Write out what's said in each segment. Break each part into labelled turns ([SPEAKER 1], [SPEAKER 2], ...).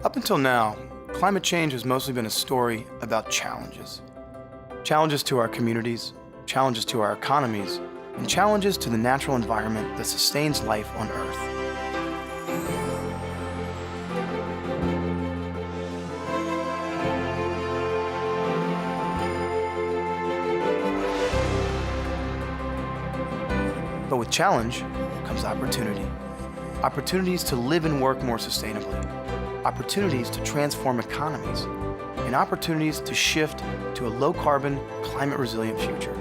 [SPEAKER 1] Up until now, climate change has mostly been a story about challenges. Challenges to our communities, challenges to our economies, and challenges to the natural environment that sustains life on Earth. But with challenge comes opportunity. Opportunities to live and work more sustainably. Opportunities to transform economies. And opportunities to shift to a low-carbon, climate-resilient future.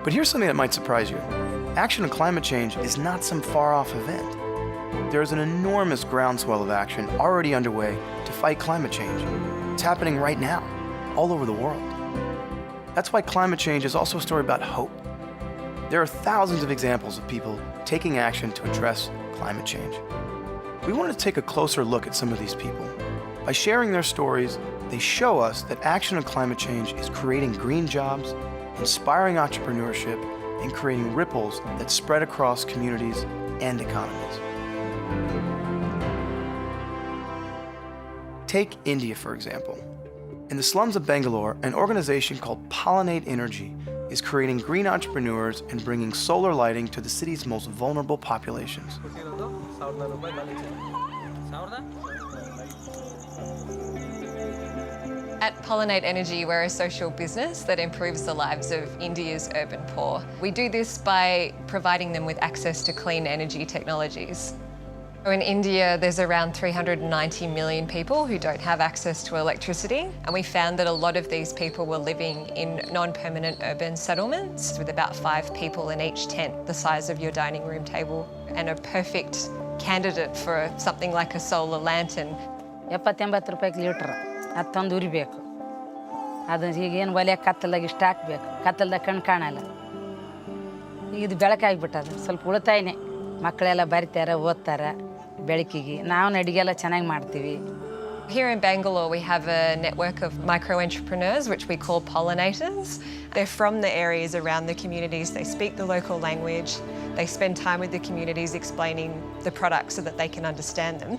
[SPEAKER 1] But here's something that might surprise you. Action on climate change is not some far-off event. There is an enormous groundswell of action already underway to fight climate change. It's happening right now, all over the world. That's why climate change is also a story about hope. There are thousands of examples of people taking action to address climate change. We wanted to take a closer look at some of these people. By sharing their stories, they show us that action on climate change is creating green jobs, inspiring entrepreneurship, and creating ripples that spread across communities and economies. Take India, for example. In the slums of Bangalore, an organization called Pollinate Energy is creating green entrepreneurs and bringing solar lighting to the city's most vulnerable populations.
[SPEAKER 2] At Pollinate Energy, we're a social business that improves the lives of India's urban poor. We do this by providing them with access to clean energy technologies. In India, there's around 390 million people who don't have access to electricity, and we found that a lot of these people were living in non-permanent urban settlements with about 5 people in each tent, the size of your dining room table, and a perfect candidate for something like a solar lantern.
[SPEAKER 3] 70-80 ರೂಪಾಯಿಗೆ litre ಅದು ತಂದು ಉರಿಬೇಕು. ಅದು ಈಗೇನು ಒಲೆ ಕತ್ತಲಾಗಿ ಇಷ್ಟು ಹಾಕ್ಬೇಕು, ಕತ್ತಲ್ದಾಗ ಕಣ್ಣು ಕಾಣಲ್ಲ. ಇದು ಬೆಳಕಾಗಿಬಿಟ್ಟದು, ಸ್ವಲ್ಪ ಉಳಿತಾಯನೇ. ಮಕ್ಕಳೆಲ್ಲ ಬರಿತಾರೆ, ಓದ್ತಾರೆ ಬೆಳಕಿಗೆ. ನಾವು ಅಡುಗೆಲ್ಲ ಚೆನ್ನಾಗಿ ಮಾಡ್ತೀವಿ.
[SPEAKER 2] Here in Bangalore, we have a network of micro-entrepreneurs, which we call pollinators. They're from the areas around the communities. They speak the local language. They spend time with the communities explaining the products so that they can understand them.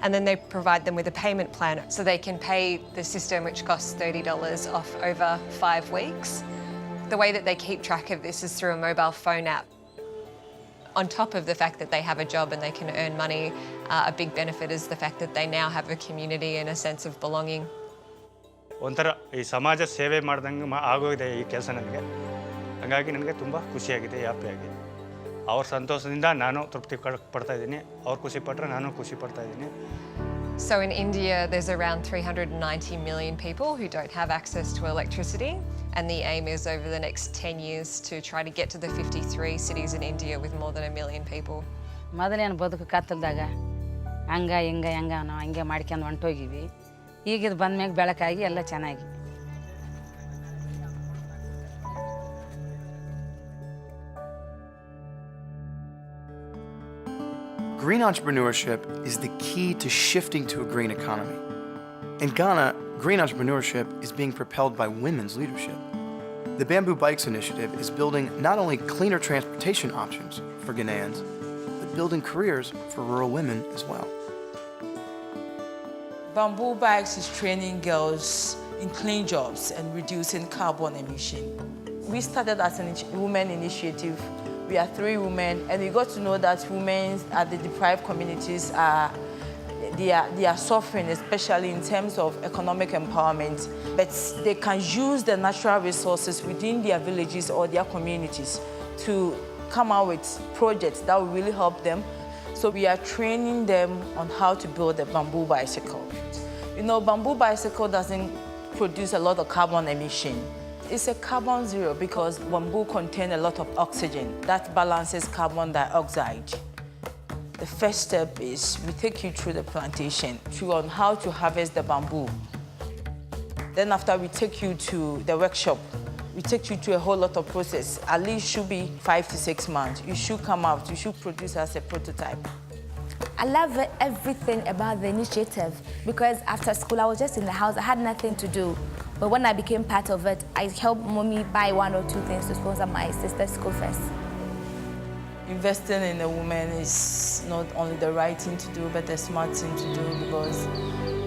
[SPEAKER 2] And then they provide them with a payment plan so they can pay the system, which costs $30 off over 5 weeks. The way that they keep track of this is through a mobile phone app. On top of the fact that they have a job and they can earn money, a big benefit is the fact that they now have a community and a sense of belonging.
[SPEAKER 4] ಒಂಥರ ಈ ಸಮಾಜ ಸೇವೆ ಮಾಡ್ದಂಗೆ ಆಗೋಗಿದೆ ಈ ಕೆಲಸ ನನಗೆ. ಹಾಗಾಗಿ ನನಗೆ ತುಂಬ ಖುಷಿಯಾಗಿದೆ, ಹ್ಯಾಪಿಯಾಗಿದೆ. ಅವ್ರ ಸಂತೋಷದಿಂದ ನಾನು ತೃಪ್ತಿ ಪಡ್ತಾ ಇದ್ದೀನಿ, ಅವ್ರು ಖುಷಿ ಪಟ್ಟರೆ ನಾನು ಖುಷಿ ಪಡ್ತಾ ಇದ್ದೀನಿ.
[SPEAKER 2] So in India, there's around 390 million people who don't have access to electricity, and the aim is over the next 10 years to try to get to the 53 cities in India with more than 1 million people.
[SPEAKER 3] ಮೊದಲೇನು ಬದುಕು ಕತ್ತಲ್ದಾಗ ಹಂಗೆ ನಾವು ಹಂಗೆ ಮಾಡ್ಕೊಂಡು ಹೊಂಟೋಗಿವಿ. ಈಗ ಇದು ಬಂದ್ಮ್ಯಾಗ ಬೆಳಕಾಗಿ ಎಲ್ಲ ಚೆನ್ನಾಗಿ.
[SPEAKER 1] Green entrepreneurship is the key to shifting to a green economy. In Ghana, green entrepreneurship is being propelled by women's leadership. The Bamboo Bikes initiative is building not only cleaner transportation options for Ghanaians, but building careers for rural women as well.
[SPEAKER 5] Bamboo Bikes is training girls in clean jobs and reducing carbon emission. We started as a women initiative. We are 3 women, and we got to know that women at the deprived communities they are suffering, especially in terms of economic empowerment. But they can use the natural resources within their villages or their communities to come out with projects that will really help them. So we are training them on how to build a bamboo bicycle. You know, bamboo bicycle doesn't produce a lot of carbon emission. It's a carbon zero because bamboo contains a lot of oxygen that balances carbon dioxide. The first step is we take you through the plantation, through on how to harvest the bamboo. Then after we take you to the workshop, we take you through a whole lot of process. At least should be 5 to 6 months. You should come out, you should produce as a prototype.
[SPEAKER 6] I love everything about the initiative because after school I was just in the house, I had nothing to do. But when I became part of it, I helped mommy buy 1 or 2 things to sponsor my sister's school fees.
[SPEAKER 5] Investing in a woman is it's not only the right thing to do, but the smart thing to do, because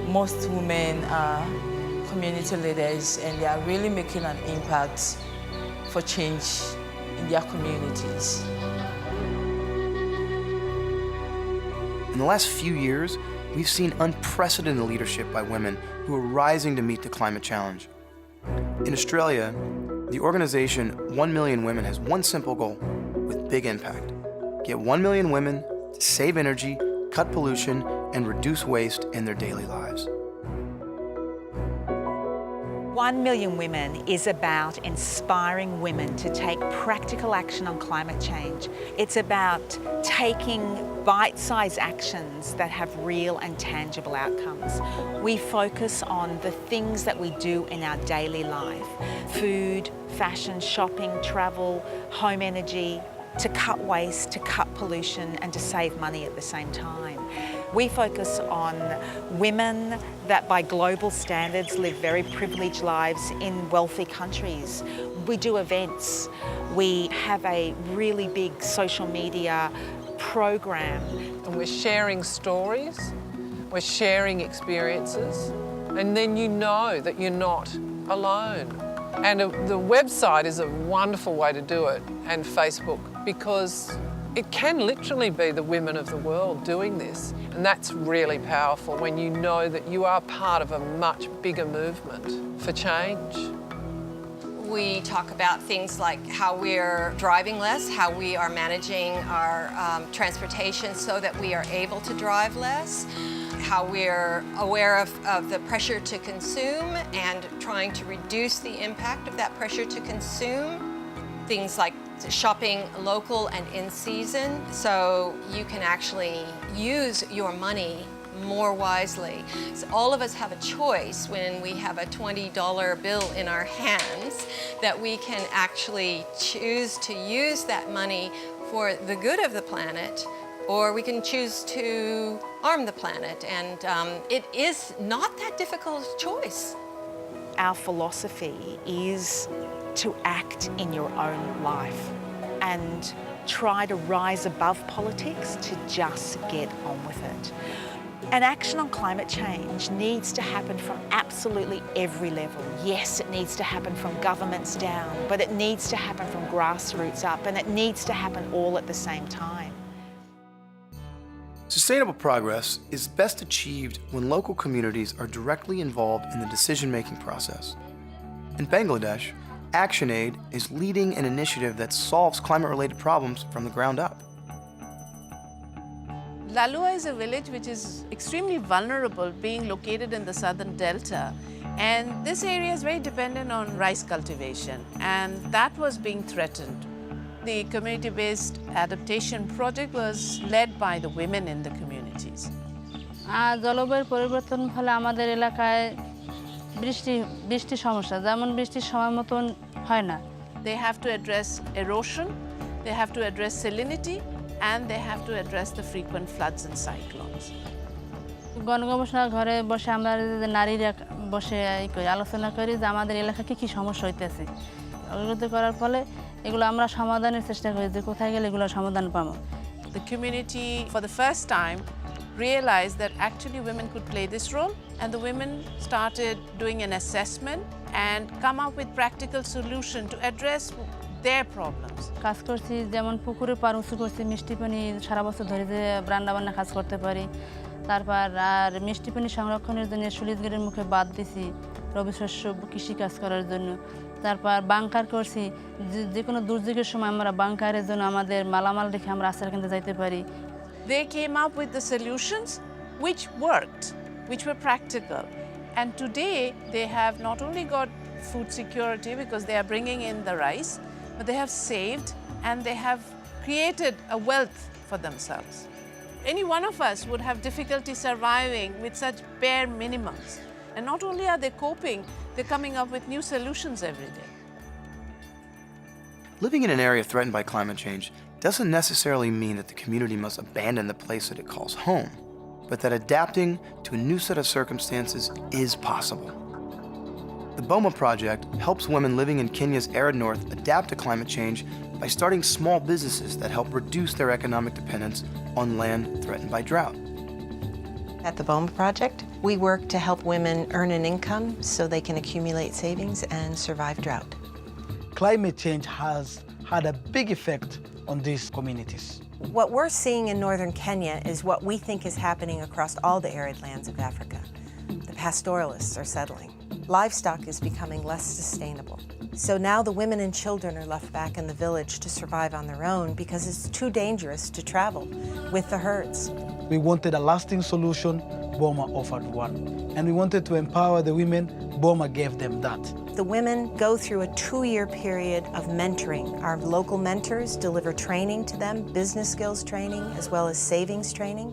[SPEAKER 5] most women are community leaders and they are really making an impact for change in their communities.
[SPEAKER 1] In the last few years, we've seen unprecedented leadership by women who are rising to meet the climate challenge. In Australia, the organization 1 Million Women has one simple goal with big impact: get 1 million women to save energy, cut pollution, and reduce waste in their daily lives.
[SPEAKER 7] 1 Million Women is about inspiring women to take practical action on climate change. It's about taking bite-sized actions that have real and tangible outcomes. We focus on the things that we do in our daily life: food, fashion, shopping, travel, home energy, to cut waste, to cut pollution, and to save money at the same time. We focus on women that by global standards live very privileged lives in wealthy countries. We do events. We have a really big social media program.
[SPEAKER 8] And we're sharing stories, we're sharing experiences, and then you know that you're not alone. And the website is a wonderful way to do it, and Facebook, because it can literally be the women of the world doing this. And that's really powerful when you know that you are part of a much bigger movement for change.
[SPEAKER 2] We talk about things like how we're driving less, how we are managing our transportation so that we are able to drive less, how we're aware of the pressure to consume and trying to reduce the impact of that pressure to consume. Things like shopping local and in season, so you can actually use your money more wisely. So all of us have a choice when we have a $20 bill in our hands, that we can actually choose to use that money for the good of the planet, or we can choose to harm the planet. And it is not that difficult a choice.
[SPEAKER 7] Our philosophy is to act in your own life and try to rise above politics, to just get on with it. And action on climate change needs to happen from absolutely every level. Yes, it needs to happen from governments down, but it needs to happen from grassroots up, and it needs to happen all at the same time.
[SPEAKER 1] Sustainable progress is best achieved when local communities are directly involved in the decision-making process. In Bangladesh, ActionAid is leading an initiative that solves climate-related problems from the ground up.
[SPEAKER 9] Lalua is a village which is extremely vulnerable, being located in the southern delta, and this area is very dependent on rice cultivation, and that was being threatened. The community-based adaptation project was led by the women in the communities.
[SPEAKER 3] জলবায়ুর পরিবর্তন ফলে আমাদের এলাকায় বৃষ্টি সমস্যা, যেমন বৃষ্টির সময় মতন হয় না।
[SPEAKER 9] They have to address erosion, they have to address salinity, and they have to address the frequent floods and cyclones.
[SPEAKER 3] গণগবেষণা ঘরে বসে আমরা নারীরা বসে আলোচনা করি যে আমাদের এলাকায় কি সমস্যা হইতেছে। অবগত করার ফলে এগুলো আমরা সমাধানের চেষ্টা করি যে কোথায় গেলে এগুলো সমাধান পাবো।
[SPEAKER 9] The community for the first time realized that actually women could play this role, and the women started doing an assessment and come up with practical solution to address their problems.
[SPEAKER 3] কাজ করছি, যেমন পুকুরে পার উঁচু করছি, মিষ্টি পানি সারা বছর ধরে যে রান্নাবান্না কাজ করতে পারি। তারপর আর মিষ্টি পানি সংরক্ষণের জন্য সুলিজগিরের মুখে বাদ দিছি রবি শস্য কৃষি কাজ করার জন্য। তারপর বাংকার করছি, যে কোনো দুর্যোগের সময় আমরা বাংকারের জন্য আমাদের মালামাল রেখে আমরা আশ্রয় কেন্দ্রে যাইতে পারি।
[SPEAKER 9] They came up with the solutions which worked, which were practical. And today they have not only got food security because they are bringing in the rice, but they have saved and they have created a wealth for themselves. Any one of us would have difficulty surviving with such bare minimums. And not only are they coping, they're coming up with new solutions every day.
[SPEAKER 1] Living in an area threatened by climate change doesn't necessarily mean that the community must abandon the place that it calls home, but that adapting to a new set of circumstances is possible. The BOMA project helps women living in Kenya's arid north adapt to climate change by starting small businesses that help reduce their economic dependence on land threatened by drought.
[SPEAKER 10] At the BOMA Project, we work to help women earn an income so they can accumulate savings and survive drought.
[SPEAKER 11] Climate change has had a big effect on these communities.
[SPEAKER 10] What we're seeing in northern Kenya is what we think is happening across all the arid lands of Africa. The pastoralists are settling. Livestock is becoming less sustainable. So now the women and children are left back in the village to survive on their own because it's too dangerous to travel with the herds.
[SPEAKER 11] We wanted a lasting solution, BOMA offered one. And we wanted to empower the women, BOMA gave them that.
[SPEAKER 10] The women go through a 2-year period of mentoring. Our local mentors deliver training to them, business skills training, as well as savings training.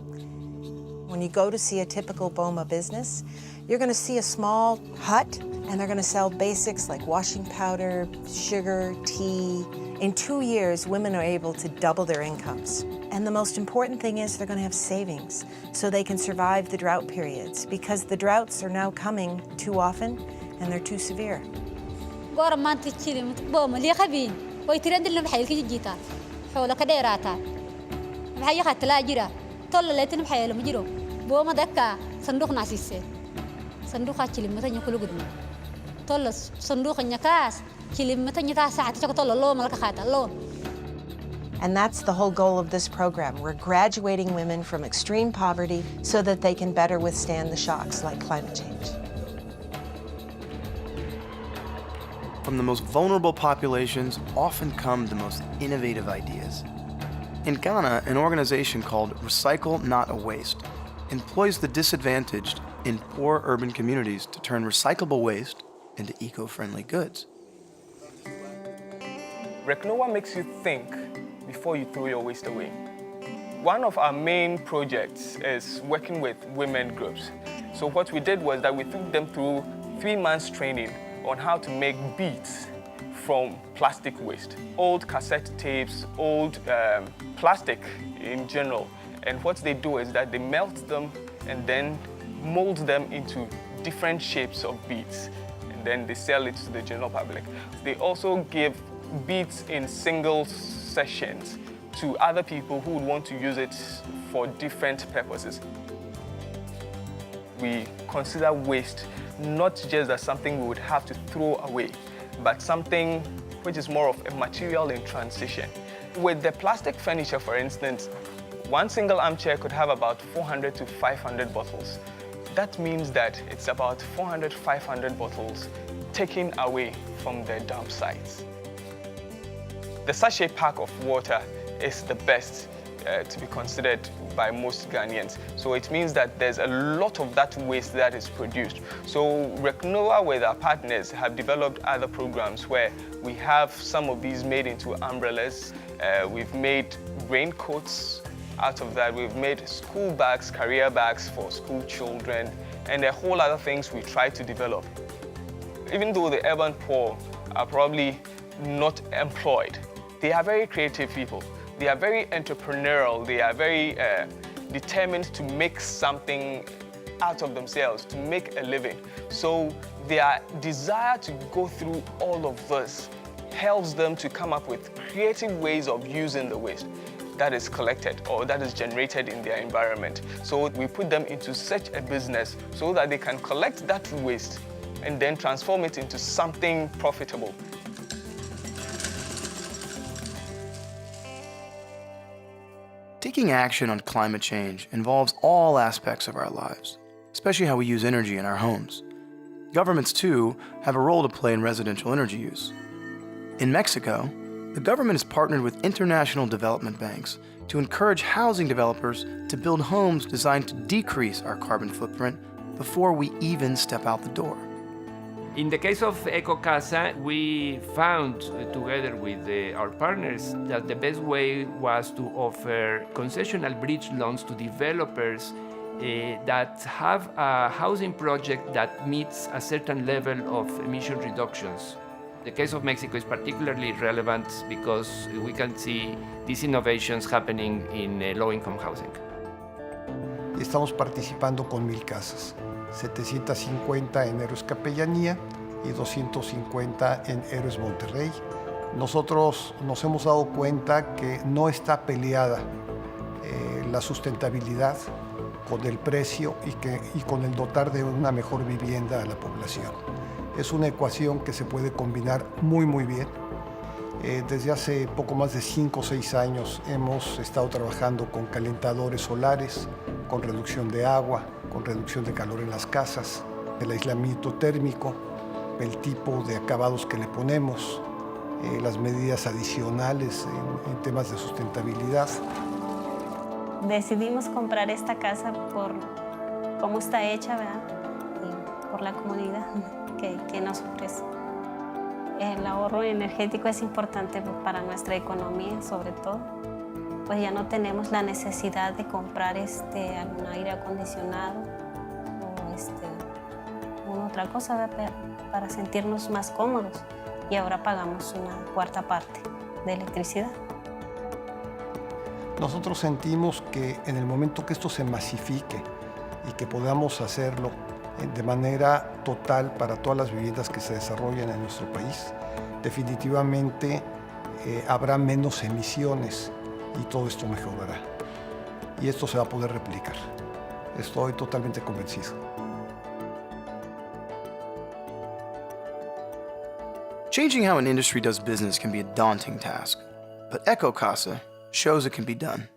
[SPEAKER 10] When you go to see a typical BOMA business, you're going to see a small hut, and they're going to sell basics like washing powder, sugar, tea. In 2 years, women are able to double their incomes. And the most important thing is they're going to have savings so they can survive the drought periods, because the droughts are now coming too often and they're too severe. And that's the whole goal of this program. We're graduating women from extreme poverty so that they can better withstand the shocks like climate change.
[SPEAKER 1] From the most vulnerable populations often come the most innovative ideas. In Ghana, an organization called Recycle Not Waste employs the disadvantaged in poor urban communities to turn recyclable waste into eco-friendly goods.
[SPEAKER 12] RECNOA makes you think before you throw your waste away. One of our main projects is working with women groups. So what we did was that we took them through 3 months training on how to make beads from plastic waste. Old cassette tapes, old plastic in general. And what they do is that they melt them and then mold them into different shapes of beads. And then they sell it to the general public. They also give beads in single sessions to other people who would want to use it for different purposes. We consider waste not just as something we would have to throw away, but something which is more of a material in transition. With the plastic furniture, for instance, one single armchair could have about 400 to 500 bottles. That means that it's about 400, 500 bottles taken away from their dump sites. The sachet pack of water is the best to be considered by most Ghanaians. So it means that there's a lot of that waste that is produced. So RECNOA with our partners have developed other programs where we have some of these made into umbrellas. We've made raincoats out of that. We've made school bags, career bags for school children, and a whole other things we try to develop. Even though the urban poor are probably not employed, they are very creative people. They are very entrepreneurial. They are very determined to make something out of themselves, to make a living. So their desire to go through all of this helps them to come up with creative ways of using the waste that is collected or that is generated in their environment. So we put them into such a business so that they can collect that waste and then transform it into something profitable.
[SPEAKER 1] Taking action on climate change involves all aspects of our lives, especially how we use energy in our homes. Governments, too, have a role to play in residential energy use. In Mexico, the government has partnered with international development banks to encourage housing developers to build homes designed to decrease our carbon footprint before we even step out the door.
[SPEAKER 13] In the case of EcoCasa, we found, together with our partners, that the best way was to offer concessional bridge loans to developers that have a housing project that meets a certain level of emission reductions. The case of Mexico is particularly relevant because we can see these innovations happening in low-income housing.
[SPEAKER 14] Estamos participando con 1,000 casas, 750 en Héroes Capellanía y 250 en Héroes Monterrey, Nosotros nos hemos dado cuenta que no está peleada la sustentabilidad con el precio y con el dotar de una mejor vivienda a la población. Es una ecuación que se puede combinar muy bien. Desde hace poco más de 5 o 6 años hemos estado trabajando con calentadores solares, con reducción de agua, con reducción de calor en las casas, el aislamiento térmico, el tipo de acabados que le ponemos, las medidas adicionales en temas de sustentabilidad.
[SPEAKER 15] Decidimos comprar esta casa por cómo está hecha, ¿verdad? Y por la comodidad que nos ofrece. El ahorro energético es importante para nuestra economía, sobre todo. Pues ya no tenemos la necesidad de comprar algún aire acondicionado o otra cosa, ¿verdad? Para sentirnos más cómodos. Y ahora pagamos una cuarta parte de electricidad.
[SPEAKER 14] Nosotros sentimos que en el momento que esto se masifique y que podamos hacerlo de manera total para todas las viviendas que se desarrollan en nuestro país, definitivamente habrá menos emisiones y todo esto mejorará. Y esto se va a poder replicar. Estoy totalmente convencido.
[SPEAKER 1] Changing how an industry does business can be a daunting task, but EcoCasa shows it can be done.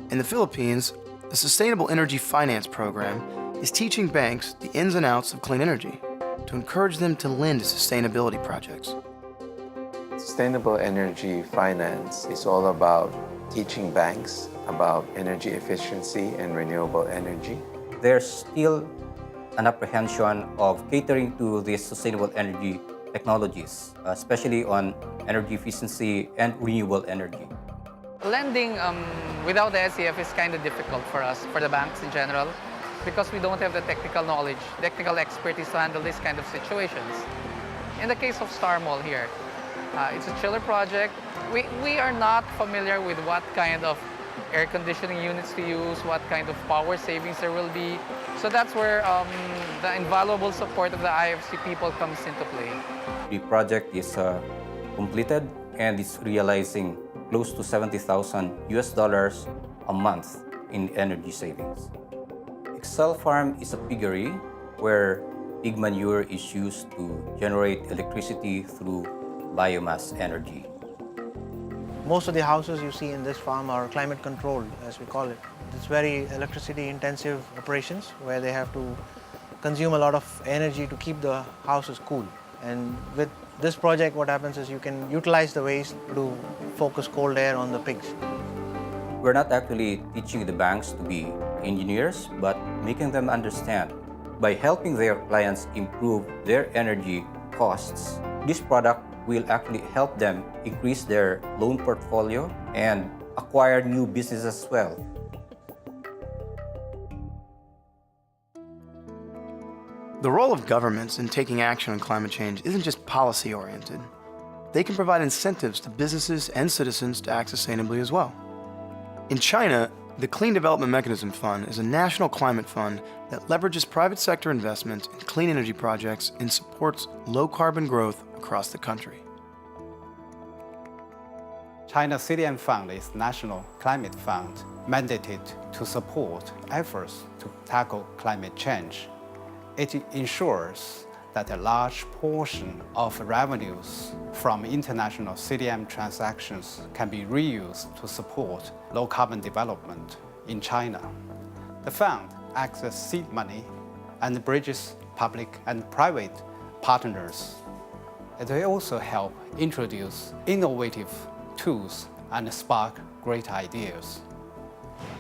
[SPEAKER 1] In the Philippines, the Sustainable Energy Finance Program is teaching banks the ins and outs of clean energy to encourage them to lend to sustainability projects.
[SPEAKER 16] Sustainable energy finance is all about teaching banks about energy efficiency and renewable energy.
[SPEAKER 17] There's still an apprehension of catering to these sustainable energy technologies, especially on energy efficiency and renewable energy.
[SPEAKER 18] Lending without the SEF is kind of difficult for us, for the banks in general, because we don't have the technical knowledge, technical expertise to handle this kind of situations. In the case of Star Mall here, it's a chiller project. We are not familiar with what kind of air conditioning units to use, what kind of power savings there will be. So that's where the invaluable support of the IFC people comes into play.
[SPEAKER 17] The project is completed and it's realizing close to $70,000 a month in energy savings. Excel Farm is a piggery where pig manure is used to generate electricity through biomass energy.
[SPEAKER 19] Most of the houses you see in this farm are climate controlled, as we call it. It's very electricity intensive operations where they have to consume a lot of energy to keep the houses cool. And with this project, what happens is you can utilize the waste to focus cold air on the pigs.
[SPEAKER 17] We're not actually teaching the banks to be engineers, but making them understand. By helping their clients improve their energy costs, this product will actually help them increase their loan portfolio and acquire new business as well.
[SPEAKER 1] The role of governments in taking action on climate change isn't just policy-oriented. They can provide incentives to businesses and citizens to act sustainably as well. In China, the Clean Development Mechanism Fund is a national climate fund that leverages private sector investment in clean energy projects and supports low-carbon growth across the country.
[SPEAKER 20] China CDM Fund is National Climate Fund mandated to support efforts to tackle climate change. It ensures that a large portion of revenues from international CDM transactions can be reused to support low-carbon development in China. The fund acts as seed money and bridges public and private partners. It will also help introduce innovative tools and spark great ideas.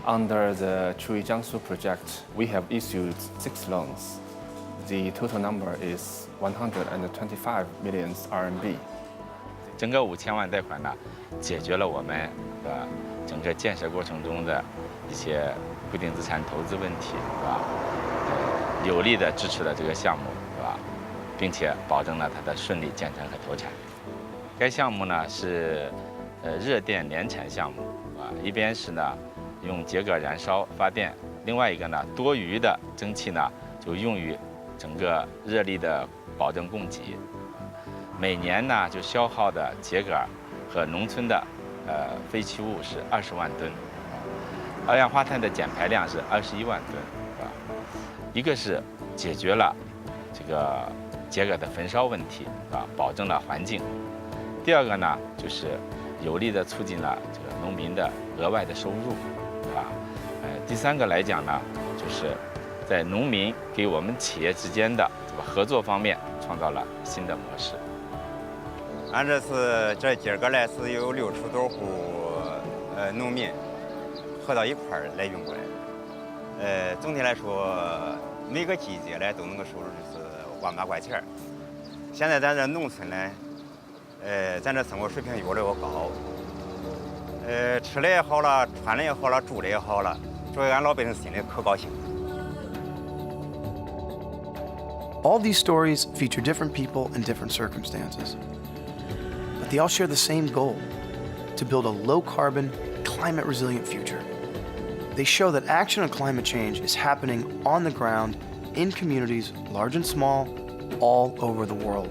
[SPEAKER 21] Under the Chui Jiangsu project, we have issued 6 loans. The total number is 125 million RMB.
[SPEAKER 22] 整个5000万贷款呢，解决了我们整个建设过程中的一些固定资产投资问题，是吧？有力的支持了这个项目，是吧？并且保证了它的顺利建成和投产。该项目呢是热电联产项目，是吧？一边是呢用秸秆燃烧发电，另外一个呢多余的蒸汽呢就用于整个热力的保证供给。每年呢就消耗的秸秆和农村的废弃物是20万吨，二氧化碳的减排量是21万吨，啊，一个是解决了这个秸秆的焚烧问题，啊，保证了环境；第二个呢，就是有力的促进了这个农民的额外的收入，啊，第三个来讲呢，就是在农民给我们企业之间的这个合作方面创造了新的模式。
[SPEAKER 4] 俺这次这今儿个来是有60多户农民合到一块儿来用过来的。总体来说，每个季节呢都能够收入就是1万8块钱。现在咱这农村呢，咱这生活水平越来越高，吃的也好了，穿的也好了，住的也好了，所以俺老百姓心里可高兴。
[SPEAKER 1] All these stories feature different people and different circumstances. But they all share the same goal, to build a low-carbon, climate-resilient future. They show that action on climate change is happening on the ground in communities, large and small, all over the world.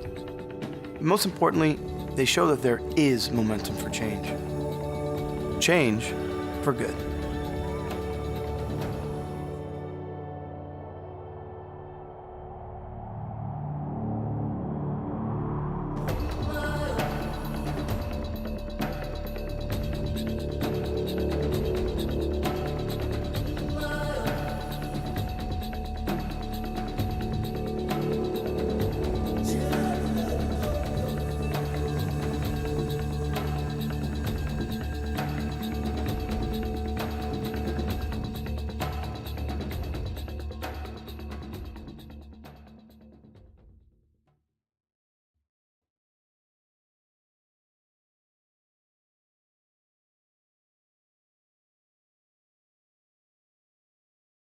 [SPEAKER 1] And most importantly, they show that there is momentum for change. Change for good.